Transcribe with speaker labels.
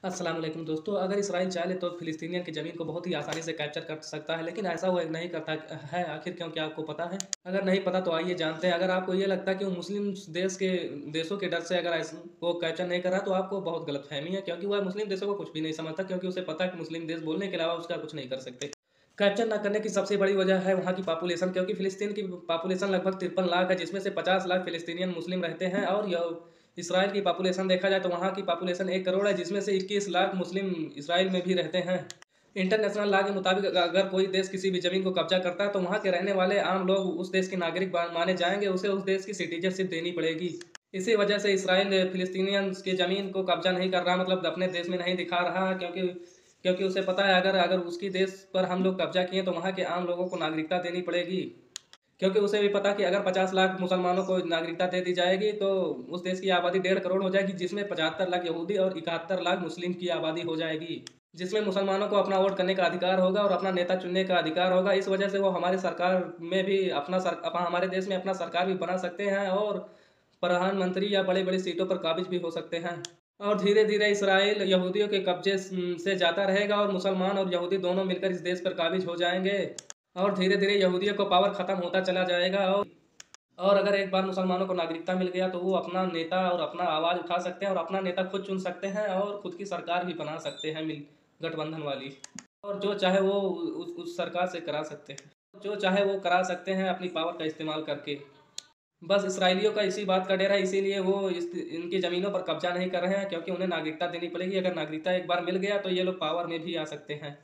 Speaker 1: अस्सलाम वालेकुम दोस्तों, अगर इसराइल चाहे तो फ़िलिस्तीनियन की ज़मीन को बहुत ही आसानी से कैप्चर कर सकता है, लेकिन ऐसा वो नहीं करता है। आखिर क्यों, क्या आपको पता है? अगर नहीं पता तो आइए जानते हैं। अगर आपको ये लगता है कि वो मुस्लिम देशों के डर से अगर वो कैप्चर नहीं कर रहा, तो आपको बहुत गलतफ़हमी है, क्योंकि वह मुस्लिम देशों को कुछ भी नहीं समझता, क्योंकि उसे पता है कि मुस्लिम देश बोलने के अलावा उसका कुछ नहीं कर सकते। कैप्चर ना करने की सबसे बड़ी वजह है वहाँ की पॉपुलेशन, क्योंकि फ़िलिस्तीन की पॉपुलेशन लगभग 53 लाख है, जिसमें से 50 लाख फ़िलिस्तीनियन मुस्लिम रहते हैं। और इसराइल की पॉपुलेशन देखा जाए तो वहाँ की पॉपुलेशन 1 करोड़ है, जिसमें से 21 लाख मुस्लिम इसराइल में भी रहते हैं। इंटरनेशनल लॉ के मुताबिक अगर कोई देश किसी भी ज़मीन को कब्जा करता है, तो वहाँ के रहने वाले आम लोग उस देश के नागरिक माने जाएंगे, उसे उस देश की सिटीजनशिप देनी पड़ेगी। इसी वजह से इसराइल फिलिस्तीनियंस की ज़मीन को कब्जा नहीं कर रहा, मतलब अपने देश में नहीं दिखा रहा है, क्योंकि क्योंकि उसे पता है अगर अगर उसकी देश पर हम लोग कब्जा किए तो वहाँ के आम लोगों को नागरिकता देनी पड़ेगी। क्योंकि उसे भी पता कि अगर 50 लाख मुसलमानों को नागरिकता दे दी जाएगी तो उस देश की आबादी 1.5 करोड़ हो जाएगी, जिसमें 75 लाख यहूदी और 71 लाख मुस्लिम की आबादी हो जाएगी, जिसमें मुसलमानों को अपना वोट करने का अधिकार होगा और अपना नेता चुनने का अधिकार होगा। इस वजह से वो हमारे सरकार में भी हमारे देश में अपना सरकार भी बना सकते हैं और प्रधानमंत्री या बड़ी बड़ी सीटों पर काबिज भी हो सकते हैं। और धीरे धीरे इसराइल यहूदियों के कब्जे से जाता रहेगा और मुसलमान और यहूदी दोनों मिलकर इस देश पर काबिज हो जाएंगे। और धीरे धीरे यहूदियों को पावर खत्म होता चला जाएगा। और अगर एक बार मुसलमानों को नागरिकता मिल गया तो वो अपना नेता और अपना आवाज़ उठा सकते हैं और अपना नेता खुद चुन सकते हैं और खुद की सरकार भी बना सकते हैं मिल गठबंधन वाली। और जो चाहे वो उस सरकार से करा सकते हैं, जो चाहे वो करा सकते हैं अपनी पावर का इस्तेमाल करके। बस इसराइलियों का इसी बात का डर है, इसीलिए वो इनकी ज़मीनों पर कब्जा नहीं कर रहे हैं, क्योंकि उन्हें नागरिकता देनी पड़ेगी। अगर नागरिकता एक बार मिल गया तो ये लोग पावर में भी आ सकते हैं।